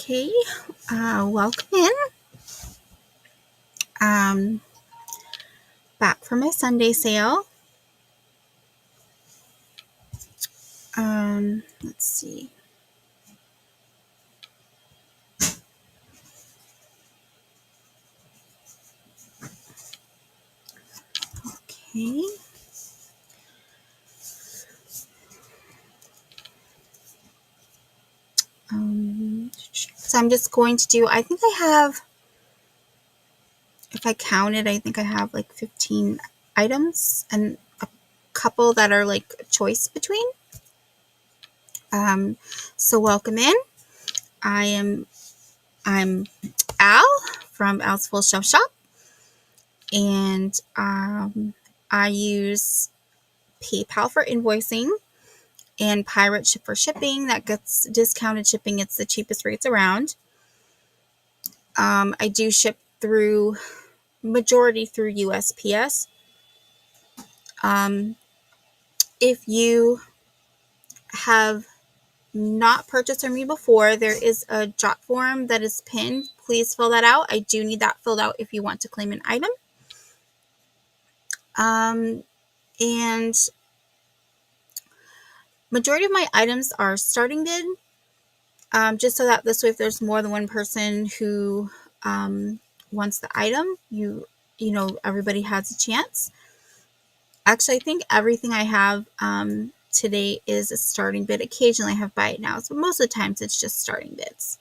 Okay, welcome in. Back for my Sunday sale. Let's see. Okay. So I'm just going to do, I think I have, if I counted, I think I have like 15 items and a couple that are like a choice between. So welcome in. I'm Al from Al's Full Shelf Shop, and I use PayPal for invoicing and Pirate Ship for shipping. That gets discounted shipping. It's the cheapest rates around. I do ship through majority through USPS. If you have not purchased from me before, there is a drop form that is pinned. Please fill that out. I do need that filled out if you want to claim an item. And majority of my items are starting bid, just so that this way, if there's more than one person who wants the item, you know, everybody has a chance. Actually, I think everything I have today is a starting bid. Occasionally I have buy it now, so most of the times it's just starting bids.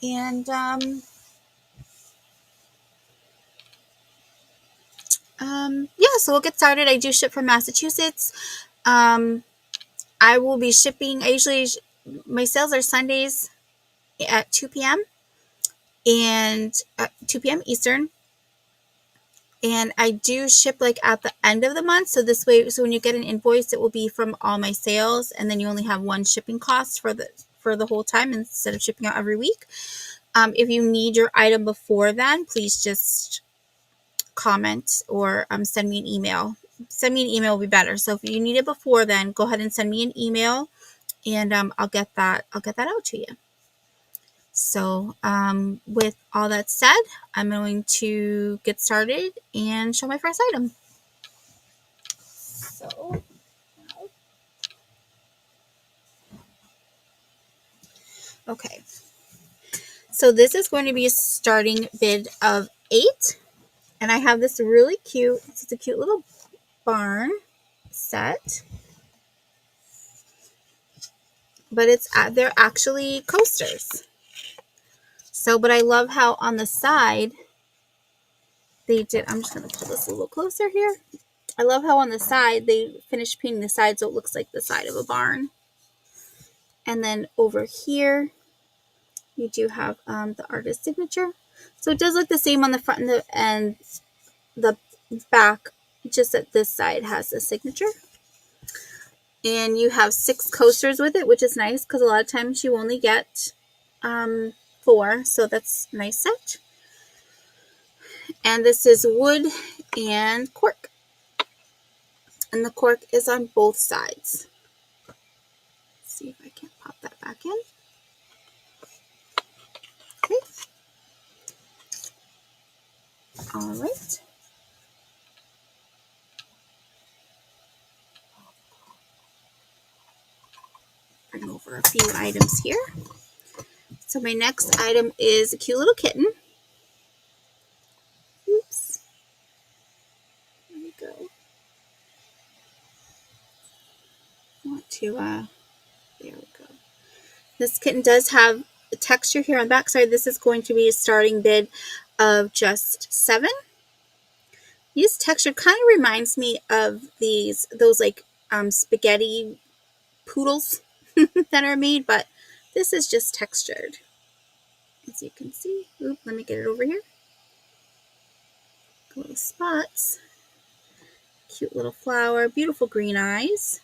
And yeah, so we'll get started. I do ship from Massachusetts. I will be shipping, my sales are Sundays at 2 p.m. and 2 p.m. Eastern. And I do ship like at the end of the month. So this way, so when you get an invoice, it will be from all my sales, and then you only have one shipping cost for the whole time instead of shipping out every week. If you need your item before then, please just comment or send me an email. Send me an email will be better. So if you need it before then, go ahead and send me an email, and I'll get that out to you. So with all that said, I'm going to get started and show my first item. So, okay. So this is going to be a starting bid of 8. And I have this really cute, it's a cute little barn set. But they're actually coasters. So, but I love how on the side they did, I'm just going to pull this a little closer here. I love how on the side they finished painting the side so it looks like the side of a barn. And then over here, you do have the artist signature. So it does look the same on the front and the back, just that this side has the signature. And you have 6 coasters with it, which is nice because a lot of times you only get 4. So that's a nice set. And this is wood and cork. And the cork is on both sides. Let's see if I can pop that back in. Okay. All right. Bring over a few items here. So my next item is a cute little kitten. Oops. There we go. I want to, there we go. This kitten does have a texture here on the back side. This is going to be a starting bid of just 7. This texture kind of reminds me of those like spaghetti poodles that are made, but this is just textured. As you can see, oop, let me get it over here. Little spots, cute little flower, beautiful green eyes.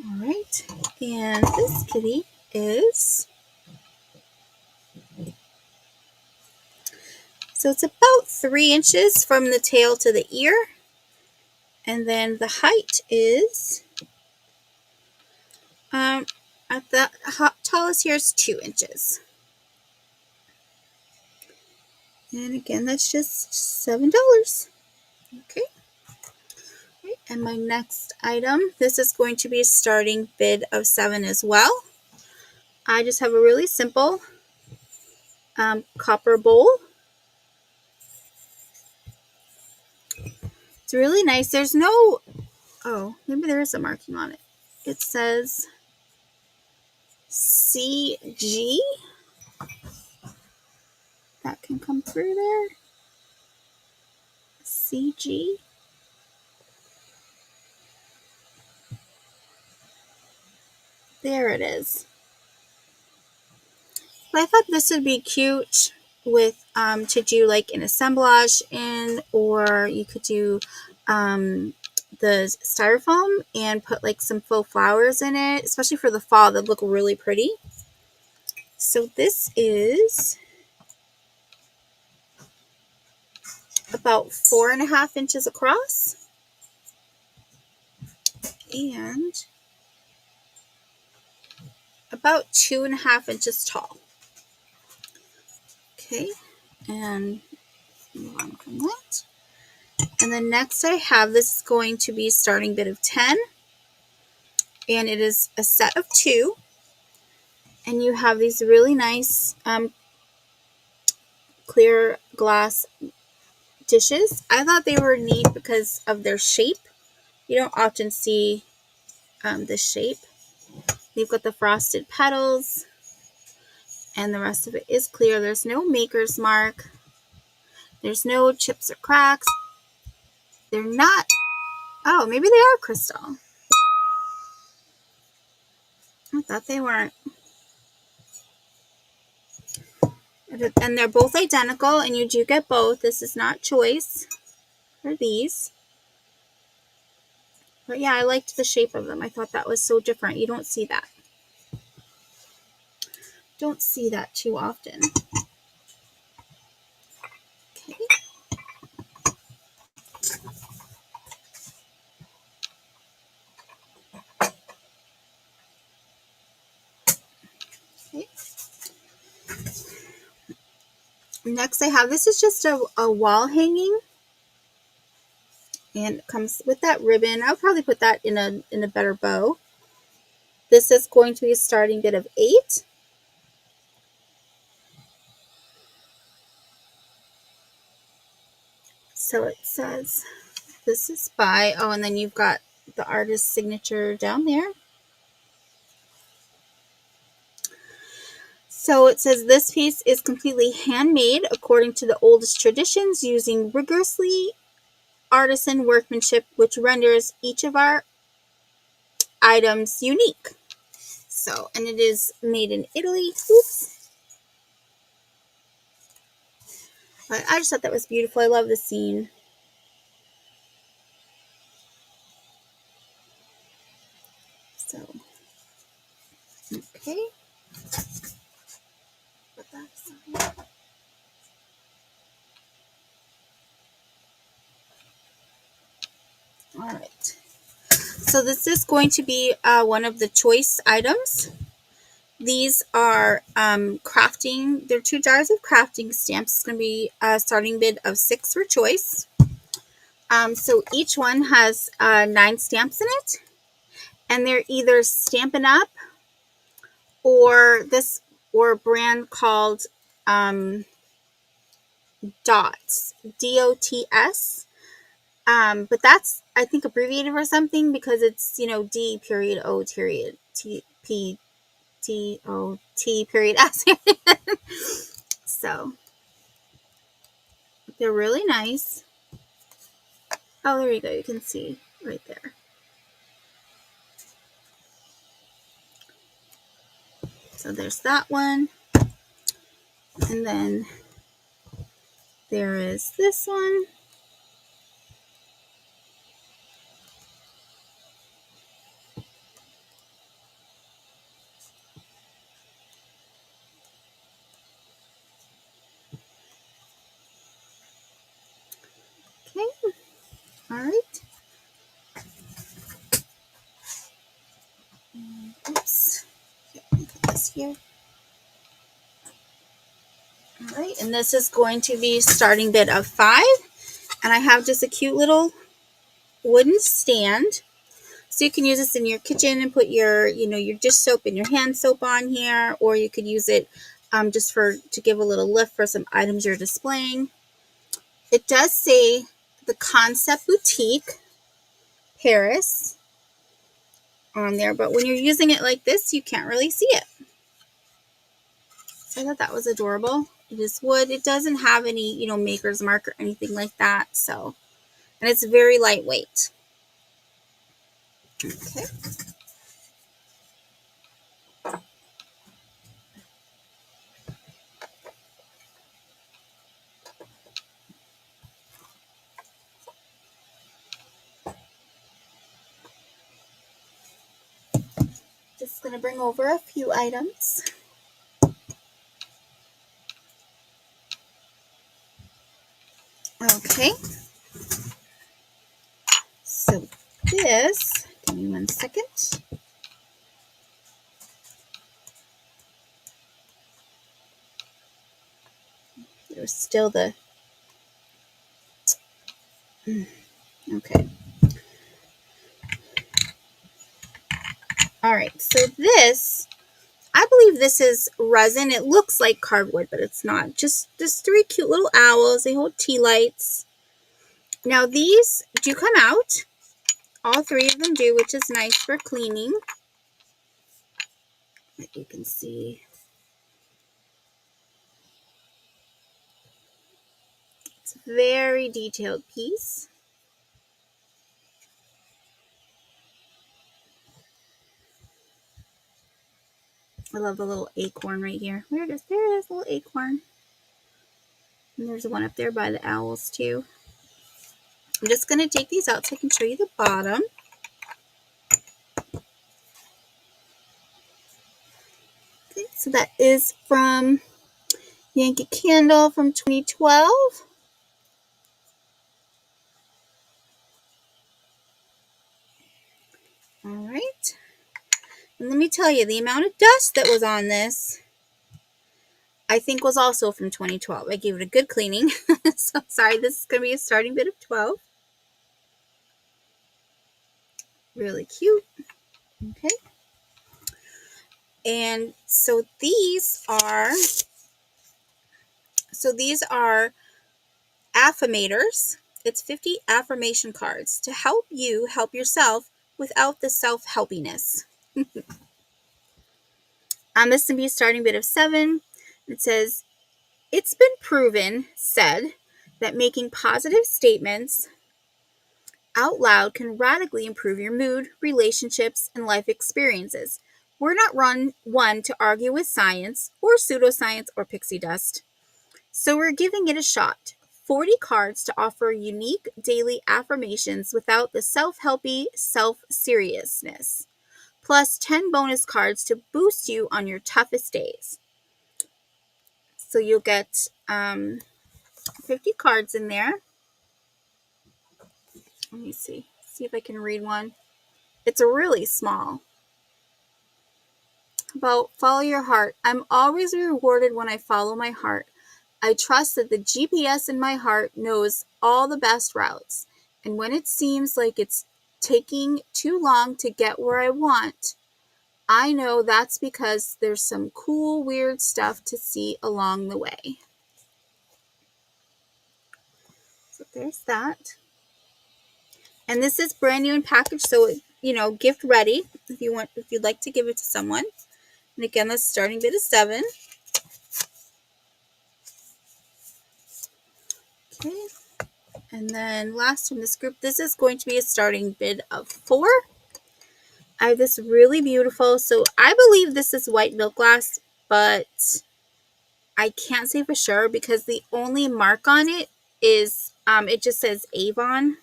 All right, and this kitty is, so it's about 3 inches from the tail to the ear, and then the height is At the tallest here is 2 inches. And again, that's just $7. Okay. And my next item, this is going to be a starting bid of 7 as well. I just have a really simple copper bowl. It's really nice. There's no, oh, maybe there is a marking on it. It says CG. That can come through there. CG. There it is. But I thought this would be cute with to do like an assemblage in, or you could do the styrofoam and put like some faux flowers in it, especially for the fall. That look really pretty. So this is about 4.5 inches across and about 2.5 inches tall. Okay, and move on from that. And then next I have, this is going to be starting bid of 10, and it is a set of 2, and you have these really nice clear glass dishes. I thought they were neat because of their shape. You don't often see this shape. They've got the frosted petals, and the rest of it is clear. There's no maker's mark. There's no chips or cracks. They're not, oh, maybe they are crystal. I thought they weren't. And they're both identical, and you do get both. This is not choice for these. But yeah, I liked the shape of them. I thought that was so different. You don't see that. Don't see that too often. Okay. Okay. Next I have, this is just a wall hanging, and it comes with that ribbon. I'll probably put that in a better bow. This is going to be a starting bid of 8. So it says this is by, oh, and then you've got the artist's signature down there. So it says this piece is completely handmade according to the oldest traditions, using rigorously artisan workmanship, which renders each of our items unique. So, and it is made in Italy. Oops. But I just thought that was beautiful. I love the scene. So, okay. Put that aside. All right. So this is going to be one of the choice items. These are crafting. They're 2 jars of crafting stamps. It's going to be a starting bid of 6 for choice. So each one has 9 stamps in it, and they're either Stampin' Up or a brand called Dots, DOTS. But that's, I think, abbreviated for something, because it's, D period O period T P T O T period S. So they're really nice. Oh, there you go. You can see right there. So there's that one. And then there is this one. Okay. All right. Oops. here. All right, and this is going to be starting bid of 5. And I have just a cute little wooden stand. So you can use this in your kitchen and put your, your dish soap and your hand soap on here, or you could use it just to give a little lift for some items you're displaying. It does say the Concept Boutique Paris on there, but when you're using it like this, you can't really see it. So I thought that was adorable. It is wood. It doesn't have any, maker's mark or anything like that. So, and it's very lightweight. Okay. Just going to bring over a few items. Okay. So this, give me 1 second. There's still the, okay. All right, so this, I believe this is resin. It looks like cardboard, but it's not. Just 3 cute little owls. They hold tea lights. Now these do come out. All 3 of them do, which is nice for cleaning. Like you can see. It's a very detailed piece. I love the little acorn right here. Where it is? There it is, little acorn. And there's one up there by the owls too. I'm just going to take these out so I can show you the bottom. Okay, so that is from Yankee Candle from 2012. All right. And let me tell you, the amount of dust that was on this, I think was also from 2012. I gave it a good cleaning. So sorry, this is going to be a starting bid of 12. Really cute. Okay. And so these are affirmators. It's 50 affirmation cards to help you help yourself without the self-helpiness. This can be a starting bid of 7. It says, it's been said, that making positive statements out loud can radically improve your mood, relationships, and life experiences. We're not one to argue with science or pseudoscience or pixie dust. So we're giving it a shot. 40 cards to offer unique daily affirmations without the self-helpy self-seriousness. Plus 10 bonus cards to boost you on your toughest days. So you'll get 50 cards in there. Let me see if I can read one. It's a really small. About follow your heart. I'm always rewarded when I follow my heart. I trust that the GPS in my heart knows all the best routes. And when it seems like it's taking too long to get where I want, I know that's because there's some cool, weird stuff to see along the way. So there's that. And this is brand new and packaged, so gift ready if you'd like to give it to someone. And again, that's starting bid of 7. Okay. And then last in this group, this is going to be a starting bid of 4. I have this really beautiful, so I believe this is white milk glass, but I can't say for sure because the only mark on it is, it just says Avon.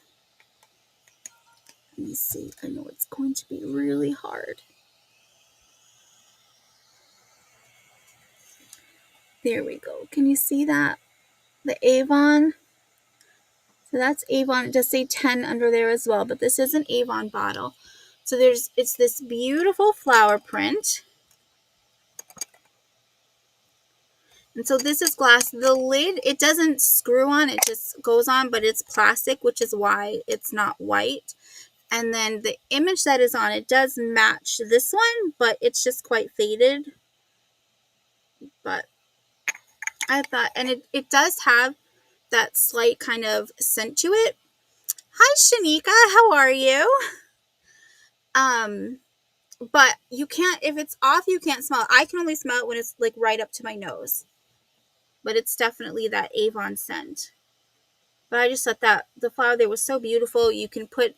Let me see. I know it's going to be really hard. There we go. Can you see that? The Avon. So that's Avon. It does say 10 under there as well, but this is an Avon bottle. So it's this beautiful flower print. And so this is glass. The lid, it doesn't screw on, it just goes on, but it's plastic, which is why it's not white. And then the image that is on it does match this one, but it's just quite faded. But I thought, and it does have that slight kind of scent to it. Hi, Shanika, how are you? But you can't, if it's off, you can't smell it. I can only smell it when it's like right up to my nose. But it's definitely that Avon scent. But I just thought that the flower there was so beautiful. You can put,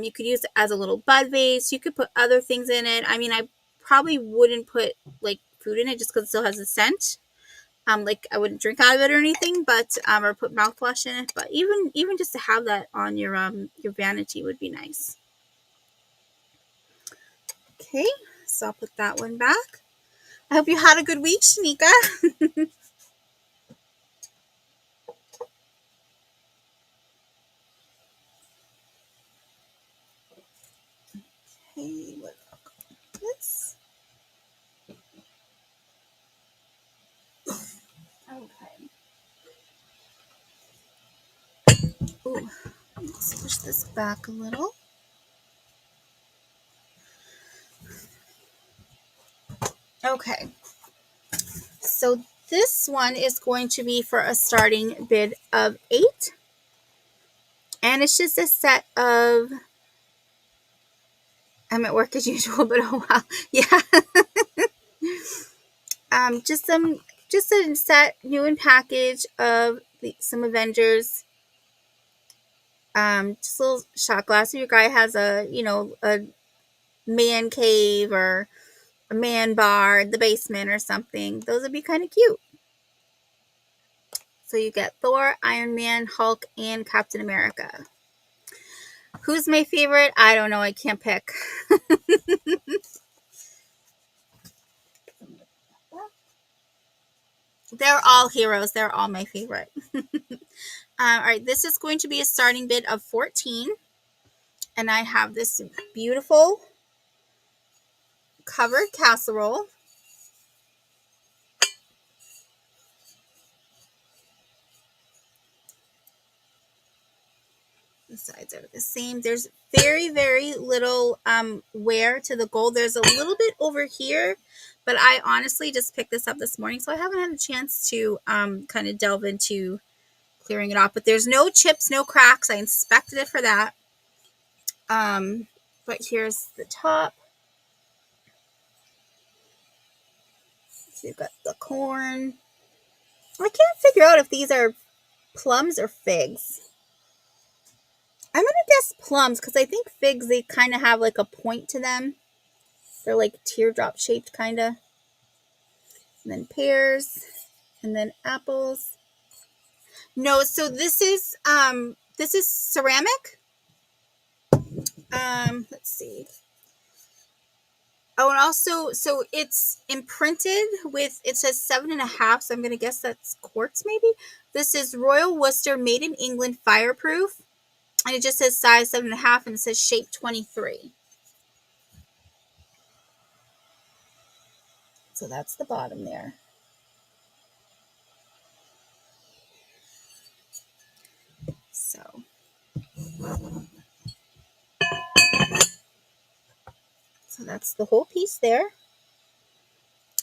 you could use it as a little bud vase. You could put other things in it. I mean, I probably wouldn't put like food in it just because it still has a scent. Like I wouldn't drink out of it or anything, but or put mouthwash in it. But even just to have that on your vanity would be nice. Okay, so I'll put that one back. I hope you had a good week, Shanika. Okay, what this? Okay. Ooh, let's push this back a little. Okay. So this one is going to be for a starting bid of 8. And it's just a set of, I'm at work as usual, but oh wow. Yeah. Just a set, new and package of some Avengers. Just a little shot glass. If your guy has a man cave or a man bar in the basement or something, those would be kind of cute. So you get Thor, Iron Man, Hulk, and Captain America. Who's my favorite? I don't know. I can't pick. They're all heroes. They're all my favorite. All right, this is going to be a starting bid of 14. And I have this beautiful covered casserole. The sides are the same. There's very, very little wear to the gold. There's a little bit over here, but I honestly just picked this up this morning, so I haven't had a chance to kind of delve into clearing it off. But there's no chips, no cracks. I inspected it for that. But here's the top. So you've got the corn. I can't figure out if these are plums or figs. I'm gonna guess plums because I think figs, they kind of have like a point to them. They're like teardrop shaped kind of. And then pears, and then apples. No, so this is ceramic. Let's see. Oh, and also, so it's imprinted with, it says 7.5, so I'm gonna guess that's quartz maybe. This is Royal Worcester, made in England, fireproof, and it just says size 7.5, and it says shape 23. So that's the bottom there. So that's the whole piece there.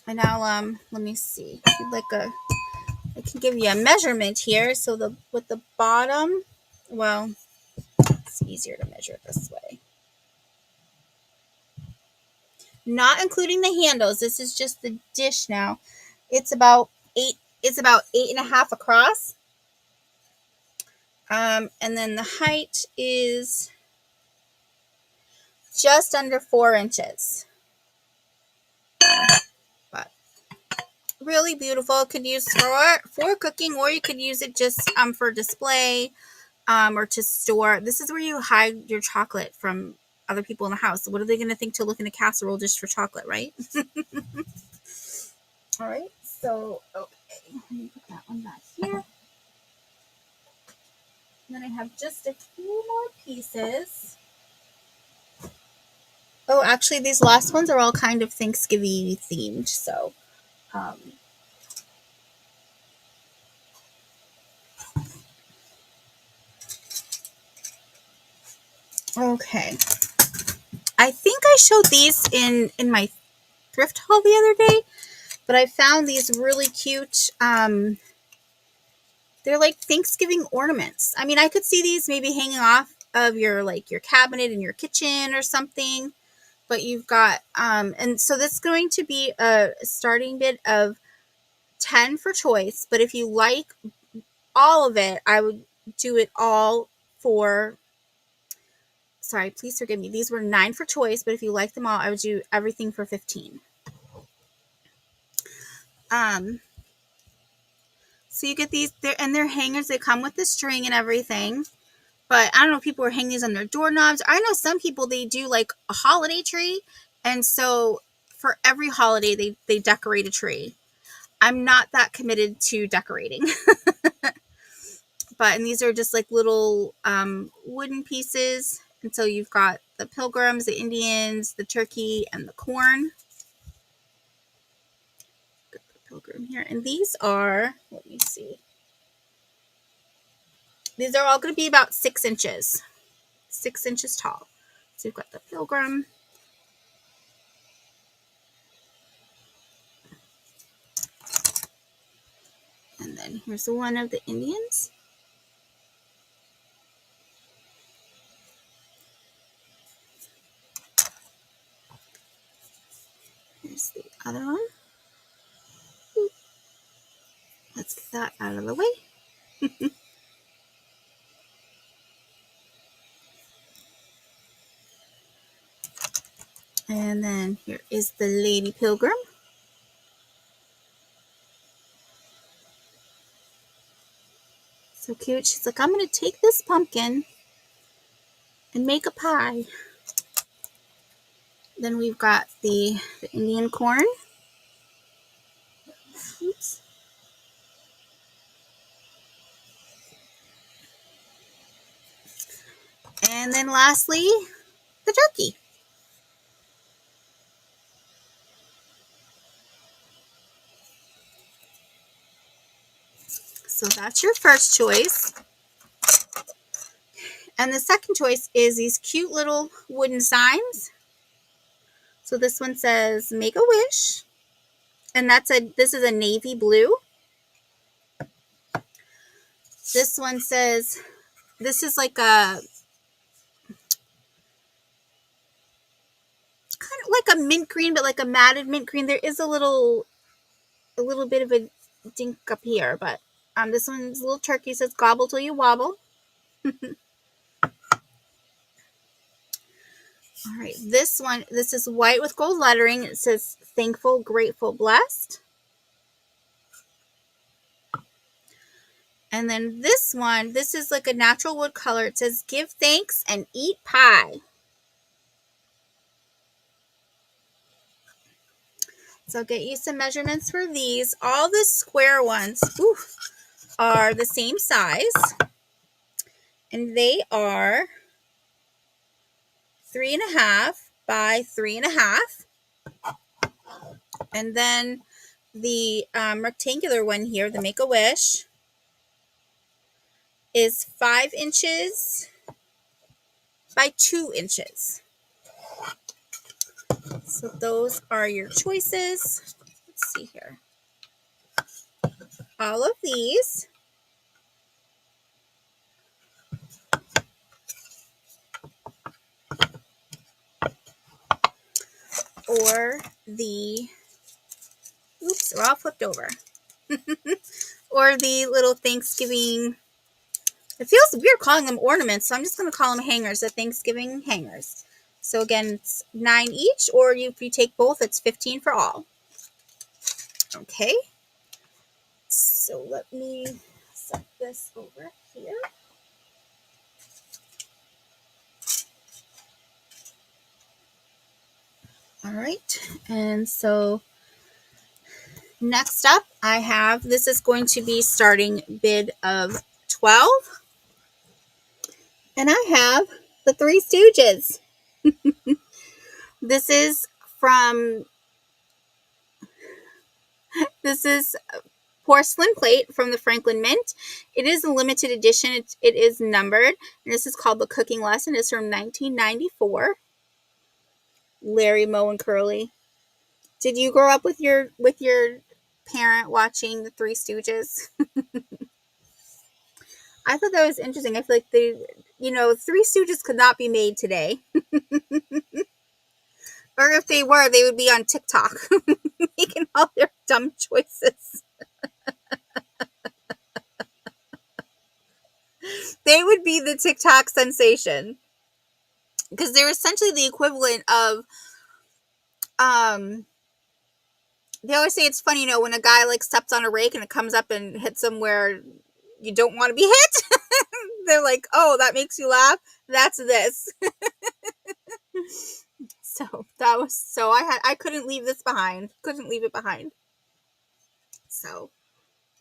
And now let me see. If you'd like I can give you a measurement here. So with the bottom, well, it's easier to measure this way. Not including the handles. This is just the dish now. It's about 8.5 across. And then the height is just under 4 inches. But really beautiful. Could use for cooking, or you could use it just for display, or to store. This is where you hide your chocolate from other people in the house. What are they going to think to look in a casserole dish for chocolate, right? All right. So, okay. Let me put that one back here. And then I have just a few more pieces. Oh, actually, these last ones are all kind of Thanksgiving themed. So, Okay. I think I showed these in my thrift haul the other day, but I found these really cute. They're like Thanksgiving ornaments. I mean, I could see these maybe hanging off of your cabinet in your kitchen or something. But you've got and so this is going to be a starting bid of 10 for choice. But if you like all of it, I would do it all for. Sorry, please forgive me. These were 9 for choice, but if you like them all, I would do everything for 15. So you get these, they're hangers. They come with the string and everything. But I don't know if people are hanging these on their doorknobs. I know some people, they do like a holiday tree. And so for every holiday, they decorate a tree. I'm not that committed to decorating. And these are just like little wooden pieces. And so you've got the pilgrims, the Indians, the turkey, and the corn. Got the pilgrim here. And these are, let me see. These are all going to be about 6 inches. 6 inches tall. So you've got the pilgrim. And then here's one of the Indians. Here's the other one. Let's get that out of the way. And then here is the Lady Pilgrim. So cute. She's like, I'm going to take this pumpkin and make a pie. Then we've got the Indian corn. Oops. And then lastly, the turkey. So that's your first choice. And the second choice is these cute little wooden signs. So this one says, make a wish. And this is a navy blue. This one says, this is like a, kind of like a mint green, but like a matted mint green. There is a little bit of a dink up here, but this one's a little turkey. Says gobble till you wobble. All right, this is white with gold lettering. It says thankful, grateful, blessed. And then this is like a natural wood color. It says give thanks and eat pie. So I'll get you some measurements for these. All the square ones are the same size. And they are 3.5 by 3.5. And then the rectangular one here, the Make-A-Wish, is 5 inches by 2 inches. So those are your choices. Let's see here. All of these or the, oops, we're all flipped over. Or the little Thanksgiving, it feels weird calling them ornaments, so I'm just going to call them hangers, the Thanksgiving hangers. So again, it's 9 each, or if you take both, it's 15 for all. Okay. So let me set this over here. All right. And so next up, I have, this is going to be starting bid of 12. And I have the Three Stooges. This is porcelain plate from the Franklin Mint. It is a limited edition. It is numbered, and this is called The Cooking Lesson. It's from 1994. Larry, Moe, and Curly. Did you grow up with your parent watching the Three Stooges? I thought that was interesting. I feel like Three Stooges could not be made today. Or if they were, they would be on TikTok making all their dumb choices. They would be the TikTok sensation. Because they're essentially the equivalent of, they always say it's funny, when a guy like steps on a rake and it comes up and hits him where you don't want to be hit. They're like, oh, that makes you laugh? That's this. So I couldn't leave this behind. Couldn't leave it behind. So,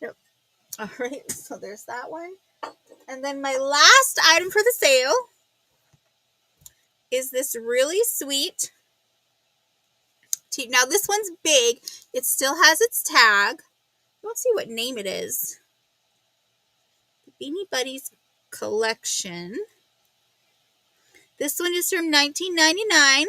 yep. All right. So there's that one. And then my last item for the sale is this really sweet tea. Now this one's big. It still has its tag. Let's see what name it is. The Beanie Buddies collection. This one is from 1999.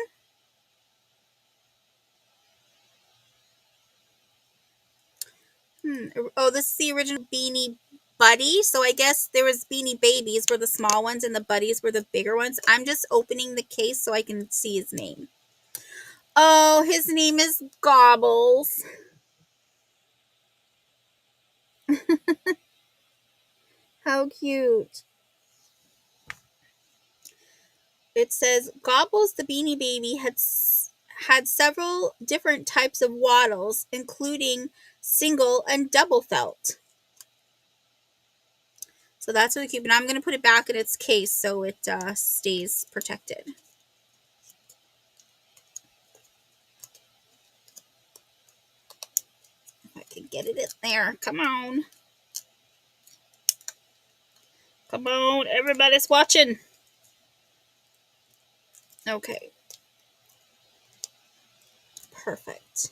Oh, this is the original Beanie Buddy. So I guess there was Beanie Babies were the small ones and the Buddies were the bigger ones. I'm just opening the case so I can see his name. Oh, his name is Gobbles. How cute. It says Gobbles the Beanie Baby had several different types of waddles, including single and double felt. So that's really cute. And I'm going to put it back in its case so it stays protected. If I can get it in there. Come on. Come on. Everybody's watching. Okay. Perfect.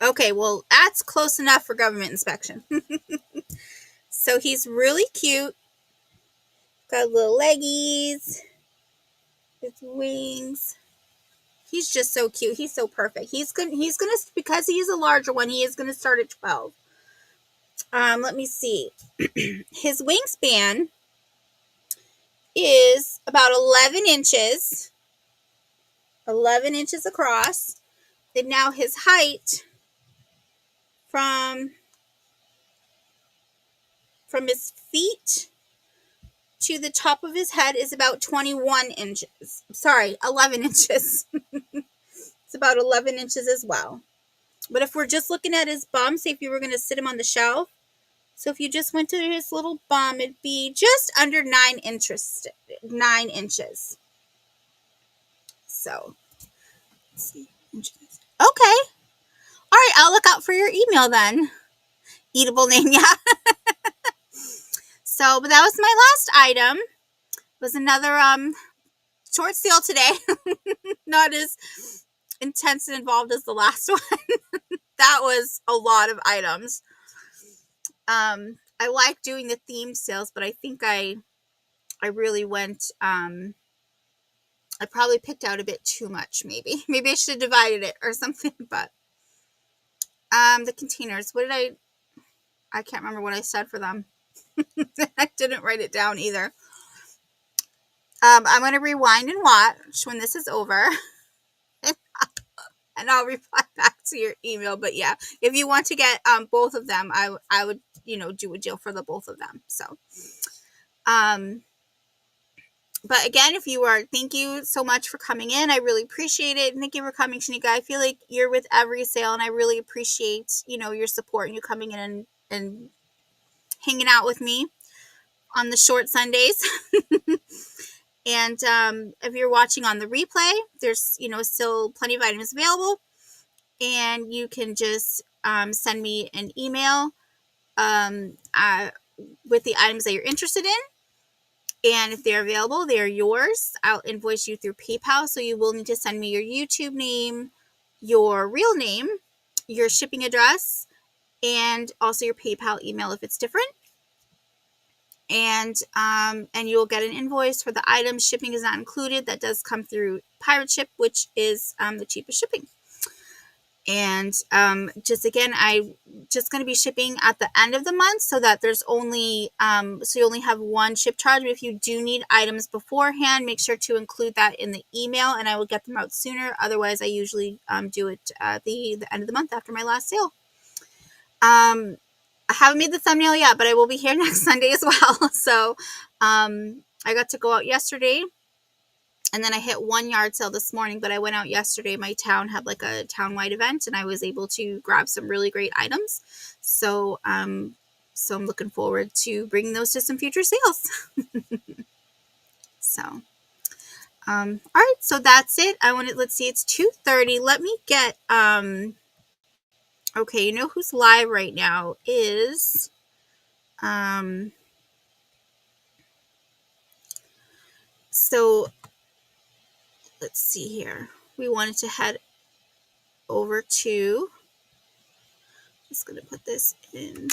Okay, well, that's close enough for government inspection. So he's really cute. Got little leggies. His wings. He's just so cute. He's so perfect. He's gonna because he's a larger one, he is gonna start at 12. Let me see. His wingspan is about 11 inches. 11 inches across. And now his height from his feet to the top of his head is about 21 inches. Sorry, 11 inches. It's about 11 inches as well. But if we're just looking at his bum, say if you were going to sit him on the shelf, so if you just went to his little bum, it'd be just under 9 inches. 9 inches. So, let's see. Okay. All right, I'll look out for your email then. Eatable name, yeah. So, but that was my last item. It was another short sale today. Not as intense and involved as the last one. That was a lot of items. I like doing the theme sales, but I think I really went, I probably picked out a bit too much, maybe. Maybe I should have divided it or something, but the containers, I can't remember what I said for them. I didn't write it down either. I'm going to rewind and watch when this is over. And I'll reply back to your email. But yeah, if you want to get both of them, I would, do a deal for the both of them. So, but again, thank you so much for coming in. I really appreciate it. And thank you for coming, Shanika. I feel like you're with every sale, and I really appreciate, your support and you coming in and hanging out with me on the short Sundays. And if you're watching on the replay, there's, still plenty of items available. And you can just send me an email with the items that you're interested in. And if they're available, they're yours. I'll invoice you through PayPal. So you will need to send me your YouTube name, your real name, your shipping address, and also your PayPal email if it's different. And you'll get an invoice for the items. Shipping is not included. That does come through Pirate Ship, which is the cheapest shipping. And just again, I just going to be shipping at the end of the month, so that there's only so you only have one ship charge. But if you do need items beforehand, make sure to include that in the email, and I will get them out sooner. Otherwise, I usually do it at the end of the month after my last sale. I haven't made the thumbnail yet, but I will be here next Sunday as well. So I got to go out yesterday, and then I hit one yard sale this morning, but I went out yesterday. My town had like a town-wide event, and I was able to grab some really great items. So I'm looking forward to bringing those to some future sales. So all right, so that's it. Let's see, it's 2:30. Let me get okay, you know who's live right now is so let's see here. We wanted to head over to, just going to put this in,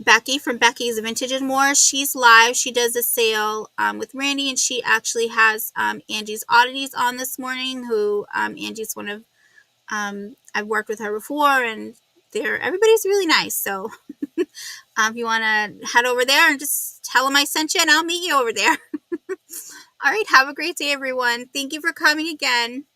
Becky from Becky's Vintage and More. She's live. She does a sale with Randy, and she actually has Angie's Oddities on this morning, who Angie's one of, I've worked with her before, and everybody's really nice. So if you want to head over there and just tell them I sent you, and I'll meet you over there. All right, have a great day, everyone. Thank you for coming again.